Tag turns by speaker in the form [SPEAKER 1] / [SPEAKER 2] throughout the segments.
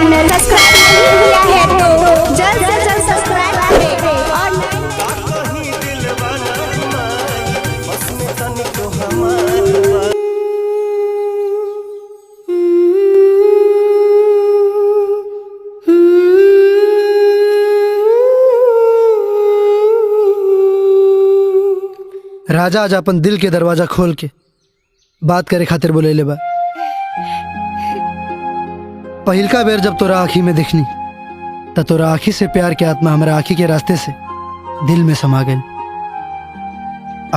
[SPEAKER 1] Channel में subscribe नहीं किया है तो जल्द से जल्द सब्सक्राइब करें और
[SPEAKER 2] राजा आज अपन दिल के दरवाजा खोल के बात करे खातिर बोले ले बा। पहिलका बेर जब तोरा आँखी में दिखनी त तोरा आँखी से प्यार के आत्मा हमारा आँखी के रास्ते से दिल में समा गई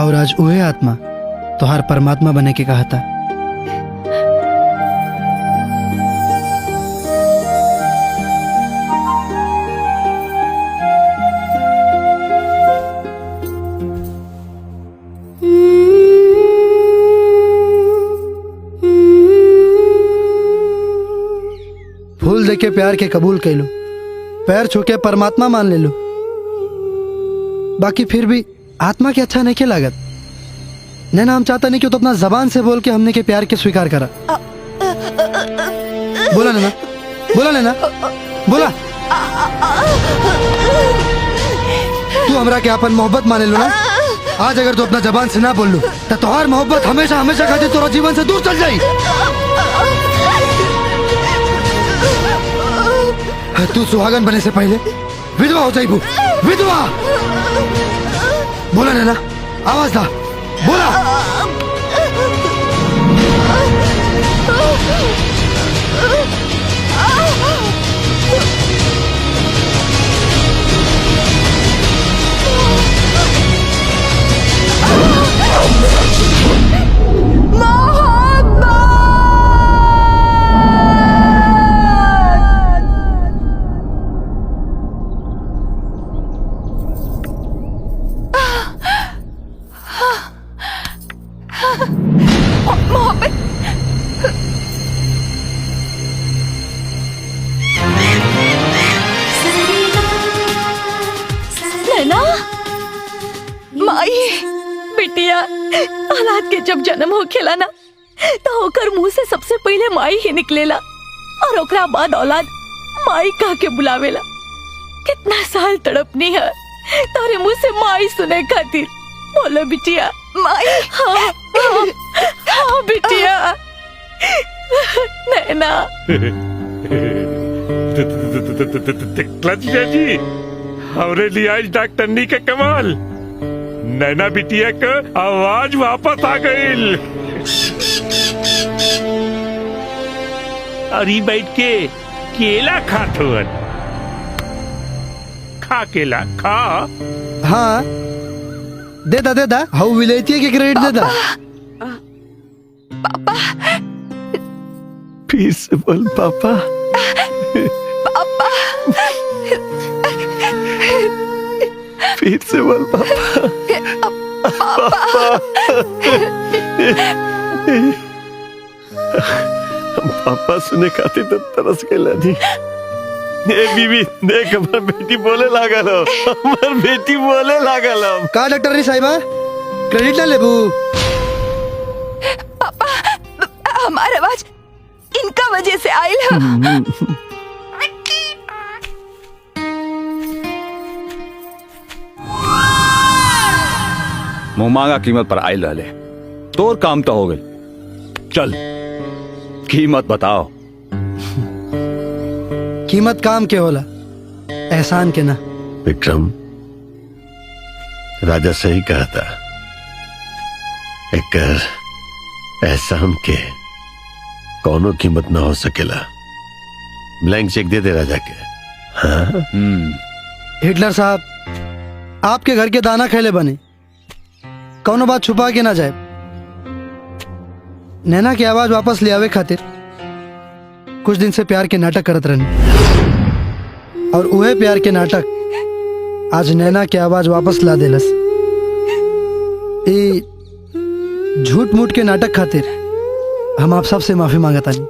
[SPEAKER 2] और आज उहे आत्मा तोहार परमात्मा बने के कहा था। फूल देके प्यार के कबूल कर लो, पैर छू के परमात्मा मान ले लो, बाकी फिर भी आत्मा के अच्छा नहीं के लागत। नैना हम चाहता नहीं कि तो अपना जबान से बोल के हमने के प्यार के स्वीकार करा। बोला नैना, बोला नैना, बोला। तू हमरा के अपन मोहब्बत माने लो ना। आज अगर तू अपना जबान से ना बोल लो तो तोहार मोहब्बत हमेशा हमेशा खातिर तोरा जीवन से दूर चल जाई। तू सुहागन बने से पहले विधवा हो जाइबू, विधवा। बोला नैना, आवाज दा, बोला।
[SPEAKER 3] बिटिया औलाद के जब जन्म हो खेला ना तो ओकर मुंह से सबसे पहले माई ही निकलेला और ओकरा बाद औलाद माई कह के बुलावेला। कितना साल तड़पनी है तारे मुंह से माई सुने खातिर। बोलो बिटिया, माई। हाँ, हाँ, हाँ बिटिया। नैना
[SPEAKER 4] जी हमरे लिए आज डॉक्टरनी के कमाल। नैना बिटिया का आवाज वापस आ गई। अरे बैठ के केला खात हुअन। खा केला खा।
[SPEAKER 2] हाँ दे दा हाउ विलेती के क्रेडिट दे दा।
[SPEAKER 3] पापा
[SPEAKER 4] फिर से बोल पापा।
[SPEAKER 3] पापा
[SPEAKER 4] फिर से बोल पापा। पापा पापा सुने खातिर तो तरस के लानी। ए बीबी देख हमार बेटी बोले लागल हो, हमार बेटी बोले लागल हो।
[SPEAKER 2] का डॉक्टर नी साहिबा क्रेडिट ना लेबू।
[SPEAKER 3] पापा हमार आवाज इनका वजह से आयल है।
[SPEAKER 5] मुंह मांगा कीमत पर आयल रहले, तोर काम तो हो गई। चल कीमत बताओ।
[SPEAKER 2] कीमत काम के होला, एहसान के ना।
[SPEAKER 6] विक्रम राजा सही कहा था, एक एहसान के कौनो कीमत ना हो सकेला। ब्लैंक चेक दे दे राजा के। हाँ?
[SPEAKER 2] हिटलर साहब आपके घर के दाना खेले बने, कौनो बात छुपा के ना जाए। नैना की आवाज वापस ले आवे खातिर कुछ दिन से प्यार के नाटक करत रहनी और उहे प्यार के नाटक आज नैना की आवाज वापस ला देलस। झूठ मूठ के नाटक खातिर हम आप सबसे माफी मांगता नहीं।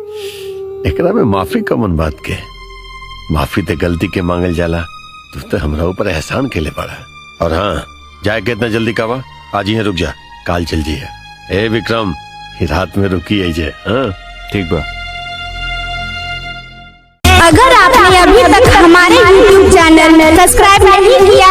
[SPEAKER 6] एकरा में माफी कमन बात के, माफी ते गलती के मांगल जाला। तू तो हमरा ऊपर एहसान के ले पड़ा। और हाँ जाए के इतना जल्दी कावा, आज ही रुक जा, काल चल जी है। ए विक्रम रात में रुकी है जे। हाँ
[SPEAKER 5] ठीक बा।
[SPEAKER 1] अगर आपने अभी तक हमारे YouTube चैनल सब्सक्राइब नहीं किया